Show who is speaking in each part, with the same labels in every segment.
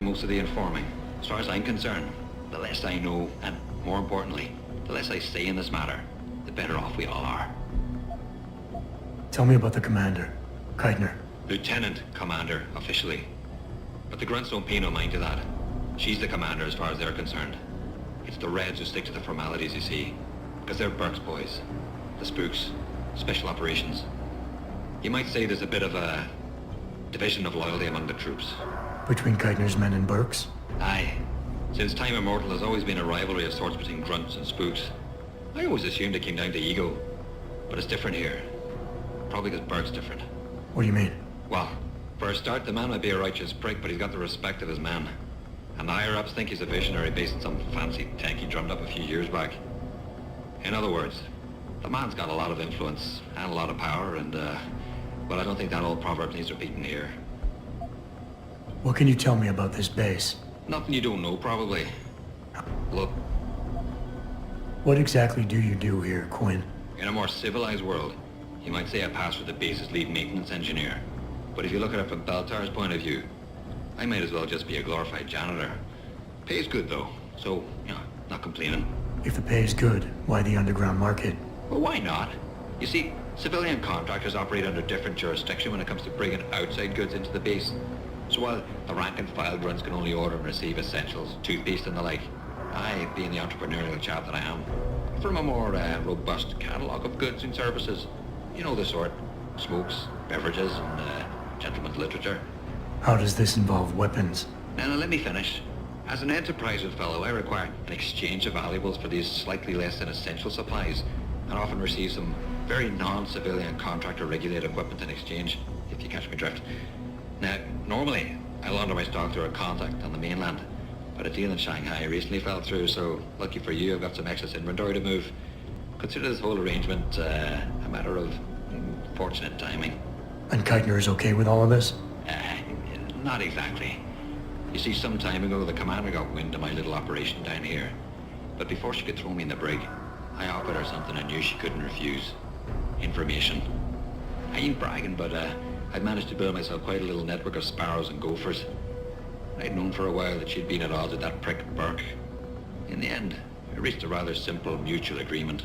Speaker 1: most of the informing. As far as I'm concerned, the less I know, and more importantly, the less I say in this matter, the better off we all are.
Speaker 2: Tell me about the commander, Keitner.
Speaker 1: Lieutenant Commander, officially. But the grunts don't pay no mind to that. She's the commander as far as they're concerned. It's the Reds who stick to the formalities, you see. Because they're Burke's boys. The spooks. Special operations. You might say there's a bit of a division of loyalty among the troops.
Speaker 2: Between Keitner's men and Burke's?
Speaker 1: Aye. Since time immemorial, there's always been a rivalry of sorts between grunts and spooks. I always assumed it came down to ego. But it's different here. Probably because Burke's different.
Speaker 2: What do you mean?
Speaker 1: Well, for a start, the man might be a righteous prick, but he's got the respect of his men. And the higher-ups think he's a visionary based on some fancy tech he drummed up a few years back. In other words, the man's got a lot of influence and a lot of power, and, well, I don't think that old proverb needs repeating here.
Speaker 2: What can you tell me about this base?
Speaker 1: Nothing you don't know, probably. Look,
Speaker 2: What exactly do you do here, Quinn?
Speaker 1: in a more civilized world, you might say I pass for the base's lead maintenance engineer. But if you look at it from Beltar's point of view, I might as well just be a glorified janitor. Pays good, though, so, not complaining.
Speaker 2: If the pay is good, why the underground market?
Speaker 1: Well, why not? You see, civilian contractors operate under different jurisdiction when it comes to bringing outside goods into the base. So while the rank-and-file grunts can only order and receive essentials, toothpaste and the like, I, being the entrepreneurial chap that I am, from a more robust catalogue of goods and services. You know the sort. Smokes, beverages, and gentleman's literature.
Speaker 2: How does this involve weapons?
Speaker 1: Now, let me finish. As an enterprising fellow, I require an exchange of valuables for these slightly less than essential supplies, and often receive some very non-civilian contractor-regulated equipment in exchange, if you catch my drift. Now, normally, I launder my stock through a contact on the mainland, but a deal in Shanghai recently fell through, so lucky for you, I've got some excess inventory to move. Consider this whole arrangement a matter of fortunate timing.
Speaker 2: And Keitner is okay with all of this?
Speaker 1: Not exactly. You see, some time ago, the commander got wind of my little operation down here. But before she could throw me in the brig, I offered her something I knew she couldn't refuse. Information. I ain't bragging, but I'd managed to build myself quite a little network of sparrows and gophers. I'd known for a while that she'd been at odds with that prick Burke. In the end, we reached a rather simple mutual agreement.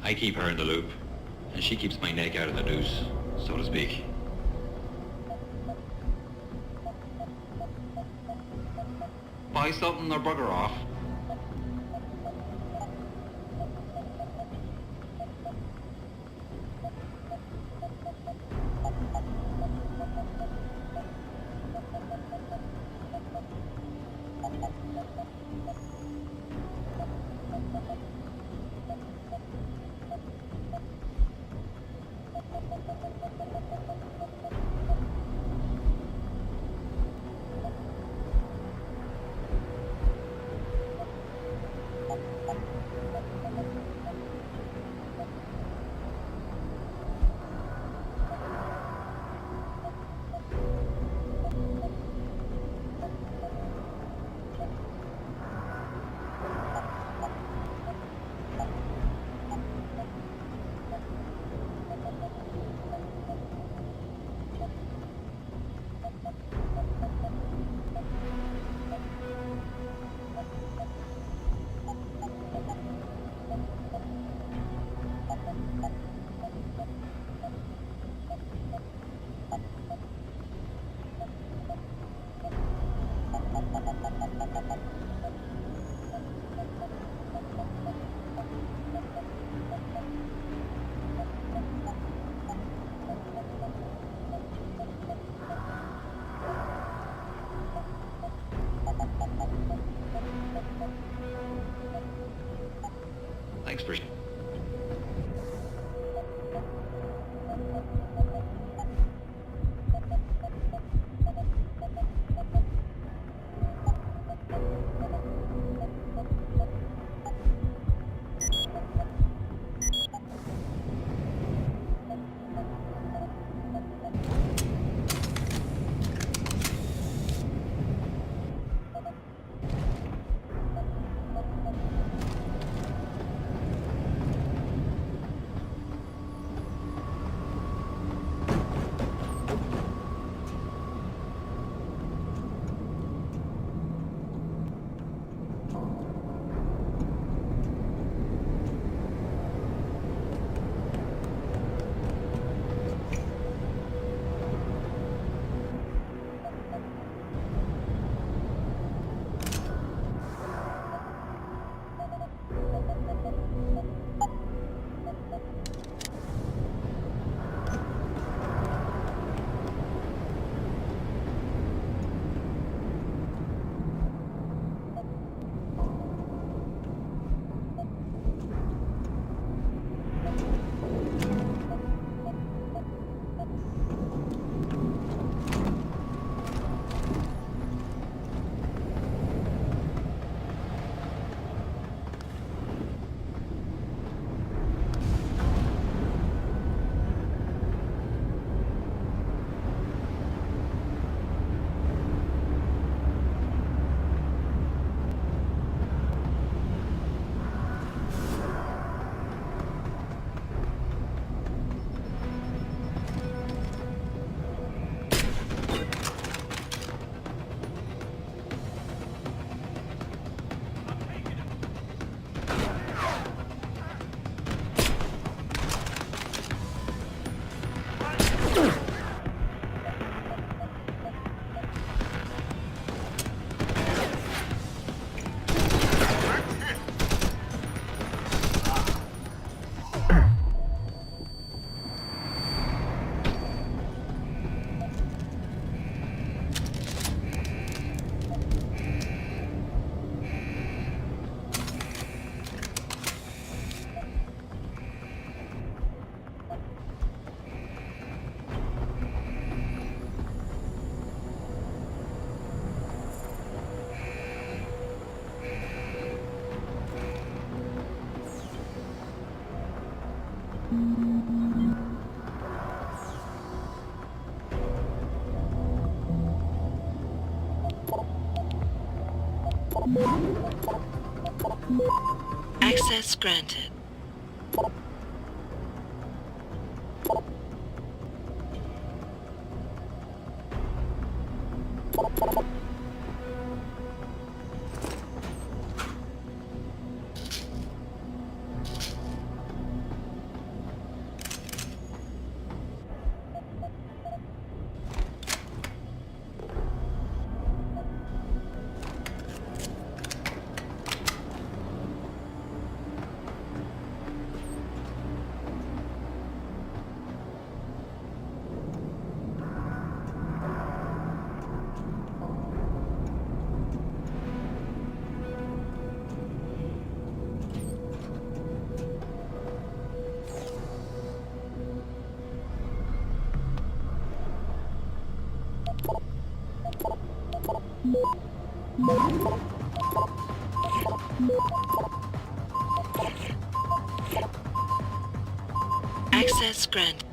Speaker 1: I keep her in the loop, and she keeps my neck out of the noose, so to speak. Buy something or bugger off. Thanks for...
Speaker 3: Access granted. Access granted.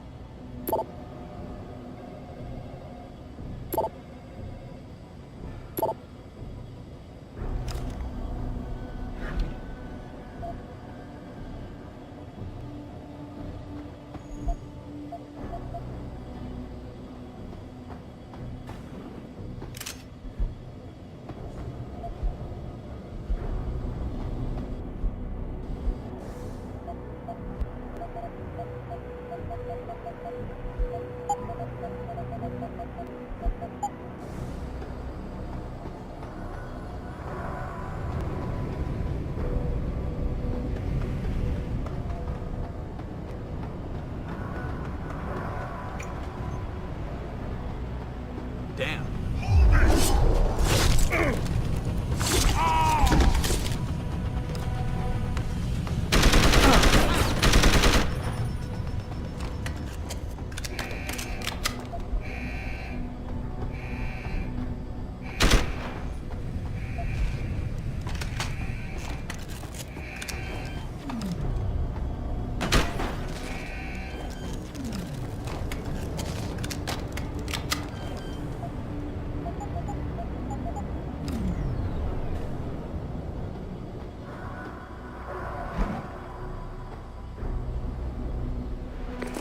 Speaker 4: Damn.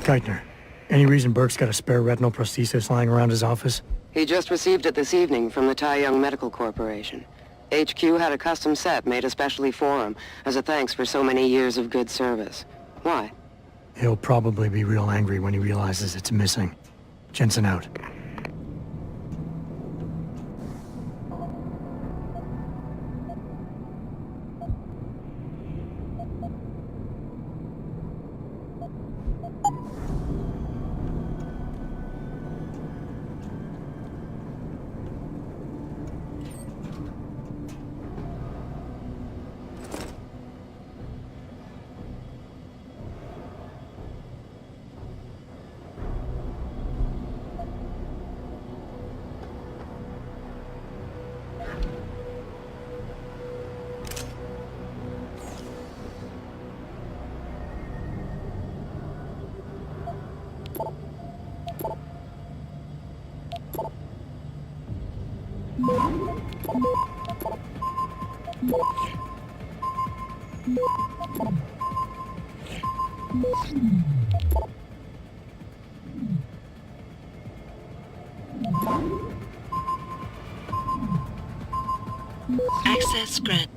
Speaker 2: Geithner, any reason Burke's got a spare retinal prosthesis lying around his office?
Speaker 5: He just received it this evening from the Tai Young Medical Corporation. HQ had a custom set made especially for him, as a thanks for so many years of good service. Why?
Speaker 2: He'll probably be real angry when he realizes it's missing. Jensen out.
Speaker 3: Access granted.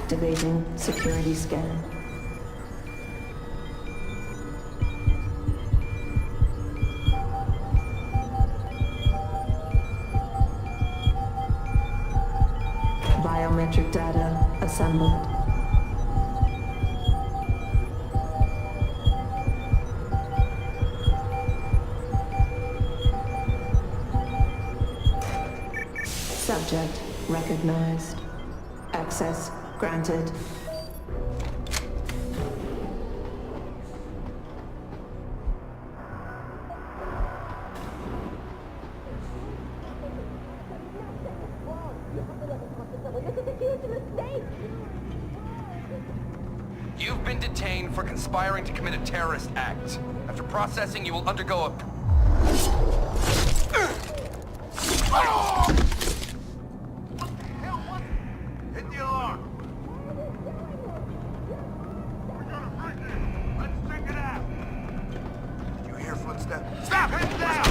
Speaker 4: Activating security scan. Biometric data assembled. Subject recognized. Access granted.
Speaker 6: You've been detained for conspiring to commit a terrorist act. After processing, you will undergo a...
Speaker 7: Hit the alarm! We're gonna break it! Let's check it out!
Speaker 6: Did you hear footsteps?
Speaker 7: Stop! Hit down!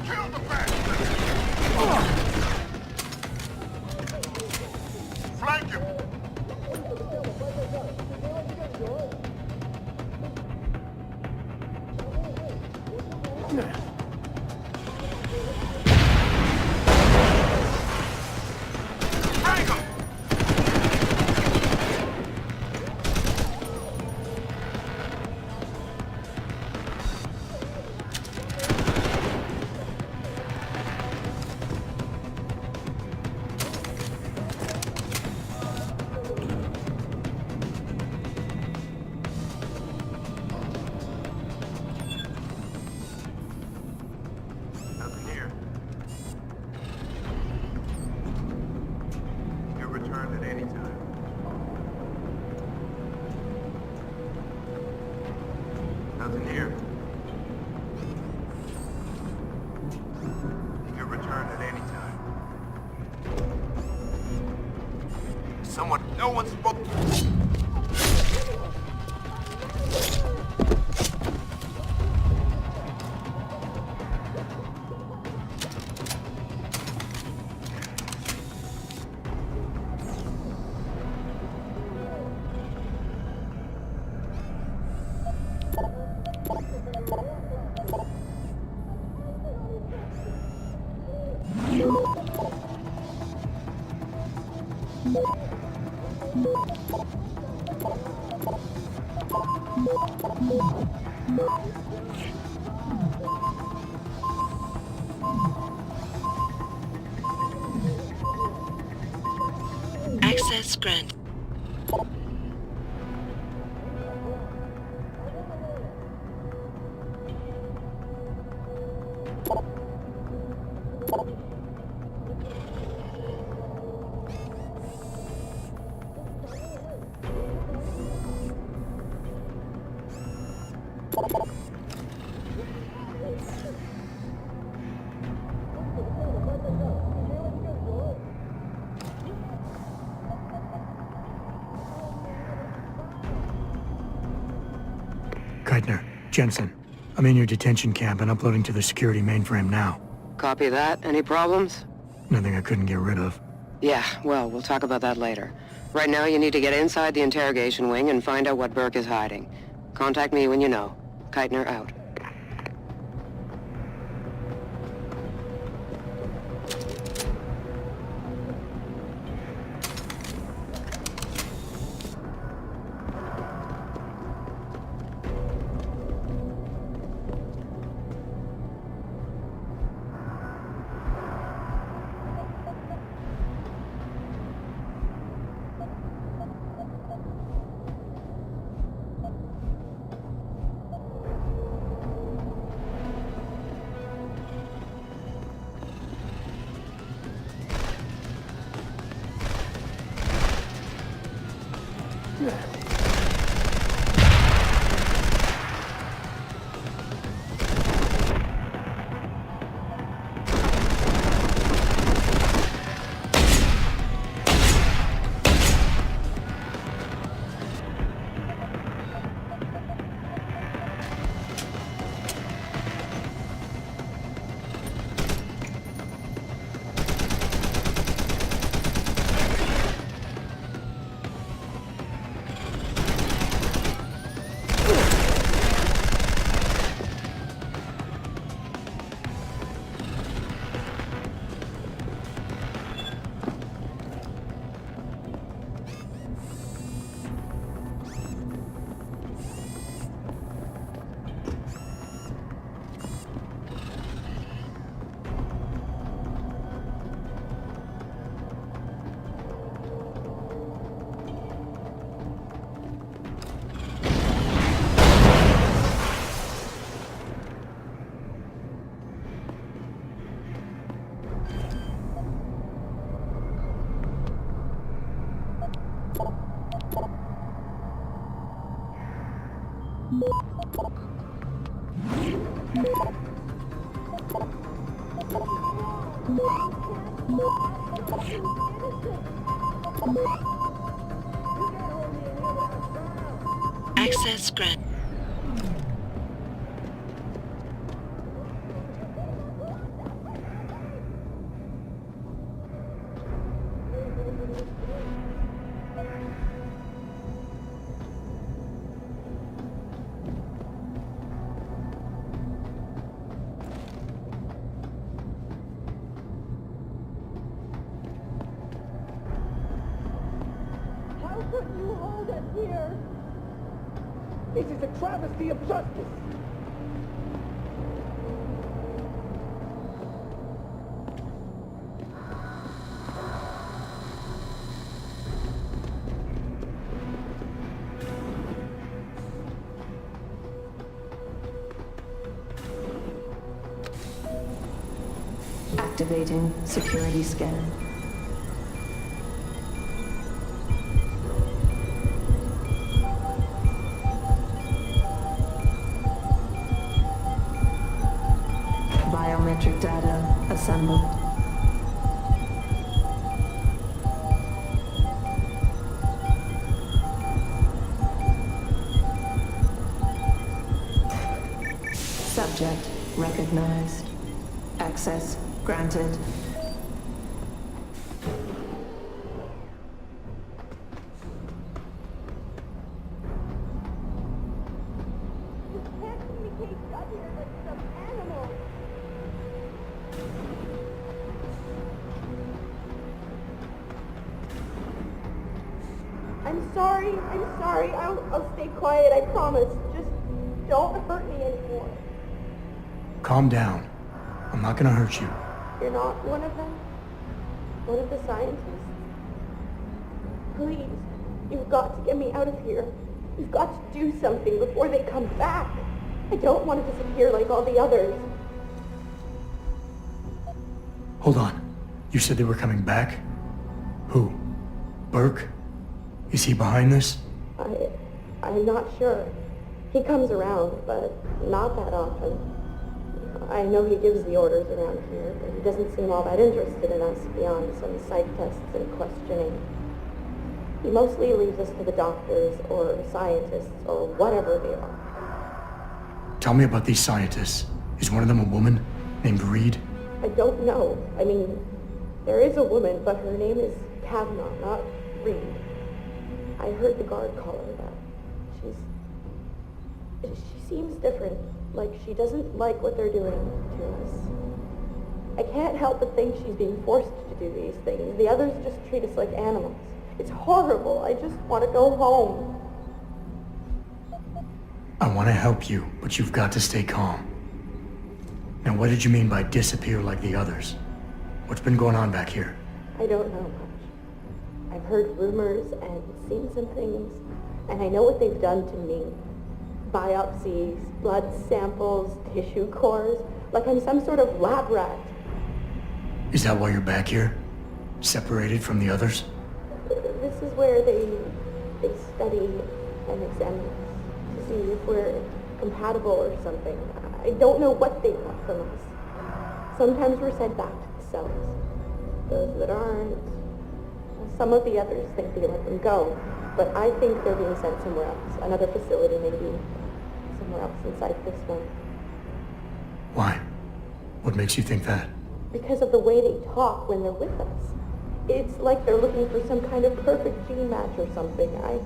Speaker 7: Kill the bastard! Flank him! Flank him! Nothing here. You can return at any time. Nothing here. You can return at any time. Someone, no one's spoke.
Speaker 3: Access granted.
Speaker 2: Keitner, Jensen, I'm in your detention camp and uploading to the security mainframe now.
Speaker 5: Copy that. Any problems?
Speaker 2: Nothing I couldn't get rid of.
Speaker 5: Yeah, well, we'll talk about that later. Right now, you need to get inside the interrogation wing and find out what Burke is hiding. Contact me when you know. Keitner out.
Speaker 3: Access granted.
Speaker 8: How could you hold us here? This is a travesty of justice.
Speaker 4: Activating security scan. Biometric data assembled. Subject recognized. Access granted.
Speaker 8: You can't communicate out here like some animal. I'm sorry. I'll stay quiet, I promise. Just don't hurt me anymore.
Speaker 2: Calm down. I'm not gonna hurt you.
Speaker 8: You're not one of them? One of the scientists? Please, you've got to get me out of here. You've got to do something before they come back. I don't want to disappear like all the others.
Speaker 2: Hold on. You said they were coming back? Who? Burke? Is he behind this?
Speaker 8: I'm not sure. He comes around, but not that often. I know he gives the orders around here, but he doesn't seem all that interested in us beyond some psych tests and questioning. He mostly leaves us to the doctors or scientists or whatever they are.
Speaker 2: Tell me about these scientists. Is one of them a woman named Reed?
Speaker 8: I don't know. I mean, there is a woman, but her name is Kavanaugh, not Reed. I heard the guard call her that. She seems different. Like she doesn't like what they're doing to us. I can't help but think she's being forced to do these things. The others just treat us like animals. It's horrible. I just want to go home.
Speaker 2: I want to help you, but you've got to stay calm. Now, what did you mean by disappear like the others? What's been going on back here?
Speaker 8: I don't know much. I've heard rumors and seen some things, and I know what they've done to me. Biopsies, blood samples, tissue cores, like I'm some sort of lab rat.
Speaker 2: Is that why you're back here? Separated from the others?
Speaker 8: This is where they study and examine us to see if we're compatible or something. I don't know what they want from us. Sometimes we're sent back to the cells. Those that aren't, some of the others think they let them go, but I think they're being sent somewhere else, another facility maybe, somewhere else inside this one.
Speaker 2: Why? What makes you think that?
Speaker 8: Because of the way they talk when they're with us. It's like they're looking for some kind of perfect gene match or something. I'm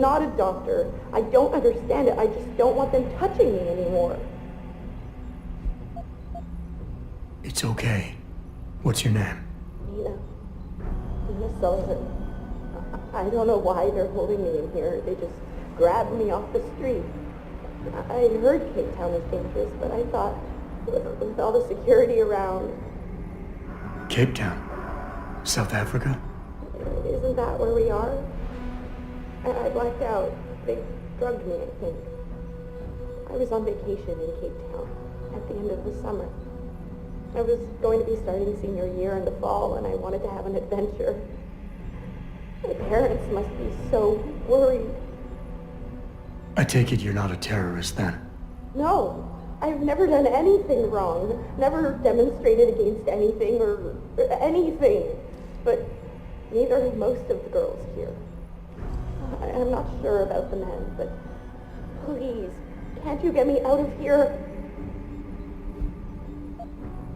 Speaker 8: not a doctor. I don't understand it. I just don't want them touching me anymore.
Speaker 2: It's okay. What's your name?
Speaker 8: Nina Sullivan. I don't know why they're holding me in here. They just grabbed me off the street. I heard Cape Town is dangerous, but I thought with all the security around...
Speaker 2: Cape Town? South Africa?
Speaker 8: Isn't that where we are? I blacked out. They drugged me, I think. I was on vacation in Cape Town at the end of the summer. I was going to be starting senior year in the fall, and I wanted to have an adventure. My parents must be so worried.
Speaker 2: I take it you're not a terrorist, then?
Speaker 8: No, I've never done anything wrong. Never demonstrated against anything or anything. But neither have most of the girls here. I'm not sure about the men, but please, can't you get me out of here?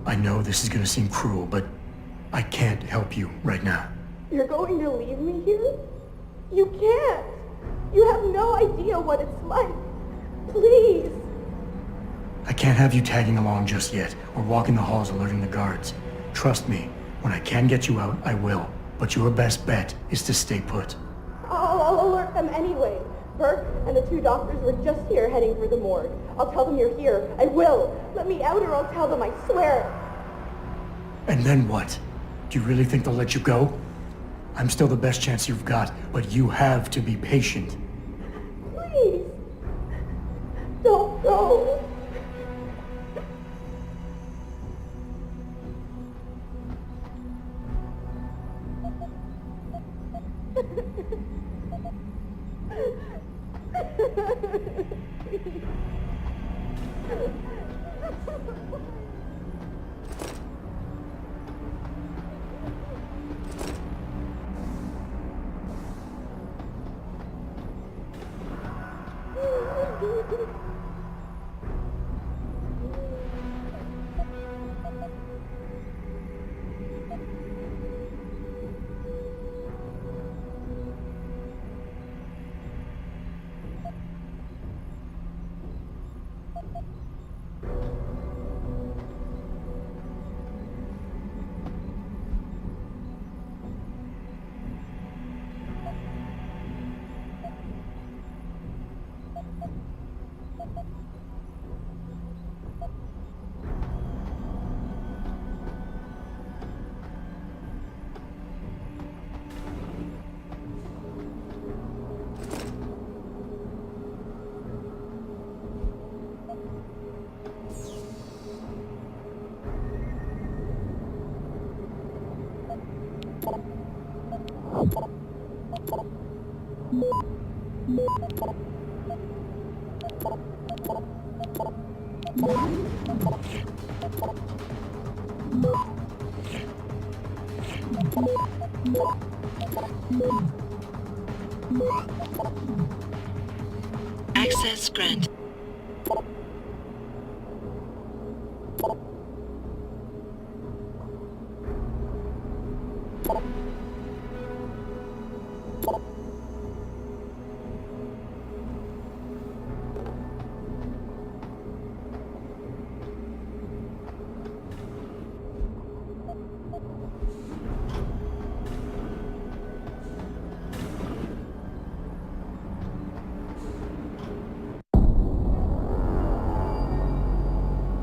Speaker 2: I know this is gonna seem cruel, but I can't help you right now.
Speaker 8: You're going to leave me here? You can't! You have no idea what it's like. Please!
Speaker 2: I can't have you tagging along just yet, or walking the halls alerting the guards. Trust me, when I can get you out, I will. But your best bet is to stay put.
Speaker 8: I'll alert them anyway. Burke and the 2 doctors were just here heading for the morgue. I'll tell them you're here. I will. Let me out or I'll tell them, I swear.
Speaker 2: And then what? Do you really think they'll let you go? I'm still the best chance you've got, but you have to be patient.
Speaker 8: Please. Don't go.
Speaker 3: Access granted.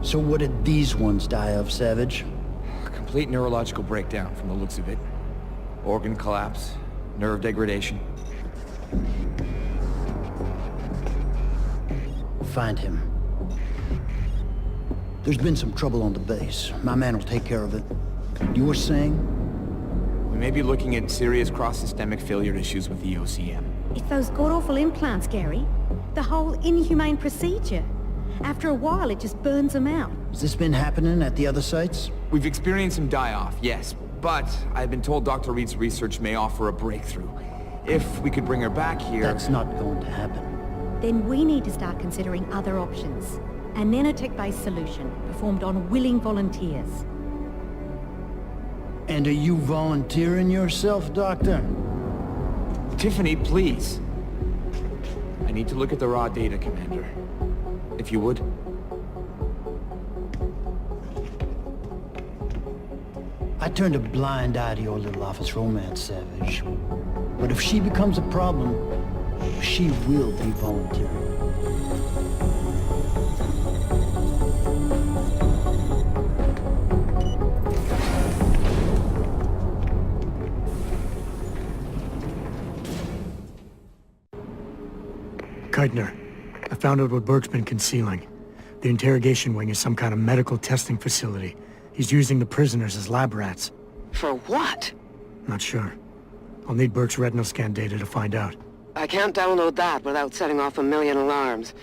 Speaker 9: So what did these ones die of, Savage?
Speaker 6: Complete neurological breakdown from the looks of it. Organ collapse, nerve degradation.
Speaker 9: Find him. There's been some trouble on the base. My man will take care of it. You were saying?
Speaker 6: We may be looking at serious cross-systemic failure issues with the OCM.
Speaker 10: It's those god-awful implants, Gary. The whole inhumane procedure. After a while, it just burns them out.
Speaker 9: Has this been happening at the other sites?
Speaker 6: We've experienced some die-off, yes, but I've been told Dr. Reed's research may offer a breakthrough. If we could bring her back here...
Speaker 9: That's not going to happen.
Speaker 10: Then we need to start considering other options. A nanotech-based solution performed on willing volunteers.
Speaker 9: And are you volunteering yourself, Doctor?
Speaker 6: Tiffany, please. I need to look at the raw data, Commander. If you would.
Speaker 9: I turned a blind eye to your little office romance, Savage. But if she becomes a problem, she will be volunteering.
Speaker 2: Keitner, I found out what Burke's been concealing. The interrogation wing is some kind of medical testing facility. He's using the prisoners as lab rats.
Speaker 5: For what?
Speaker 2: Not sure. I'll need Burke's retinal scan data to find out.
Speaker 5: I can't download that without setting off a million alarms.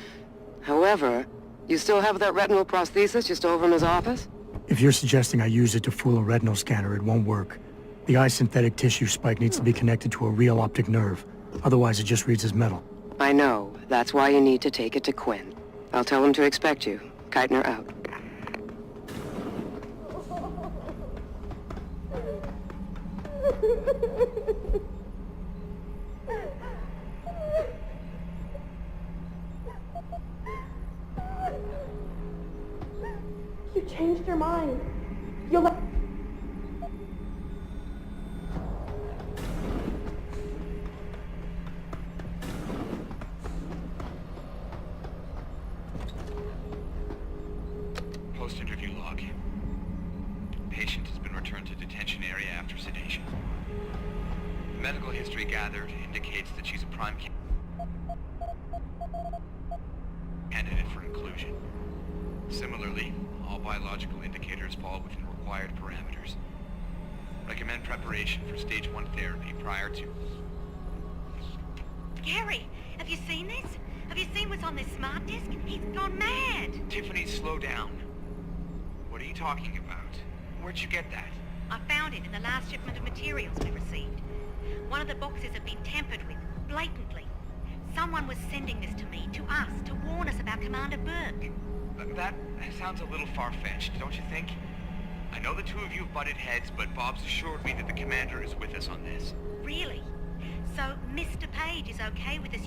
Speaker 5: However, you still have that retinal prosthesis you stole from his office?
Speaker 2: If you're suggesting I use it to fool a retinal scanner, it won't work. The eye synthetic tissue spike needs to be connected to a real optic nerve. Otherwise, it just reads as metal.
Speaker 5: I know. That's why you need to take it to Quinn. I'll tell him to expect you. Keitner out.
Speaker 8: You changed your mind. You'll let...
Speaker 6: Post-interview log. Patient has been returned to detention area after sedation. The medical history gathered indicates that she's a prime candidate for inclusion. Similarly, all biological indicators fall within required parameters. Recommend preparation for stage 1 therapy prior to...
Speaker 10: Gary, have you seen this? Have you seen what's on this smart disk? He's gone mad.
Speaker 6: Tiffany, slow down. What are you talking about? Where'd you get that?
Speaker 10: I found it in the last shipment of materials we received. One of the boxes had been tampered with, blatantly. Someone was sending this to me, to us, to warn us about Commander Burke.
Speaker 6: That sounds a little far-fetched, don't you think? I know the two of you have butted heads, but Bob's assured me that the commander is with us on this.
Speaker 10: Really? So Mr. Page is okay with us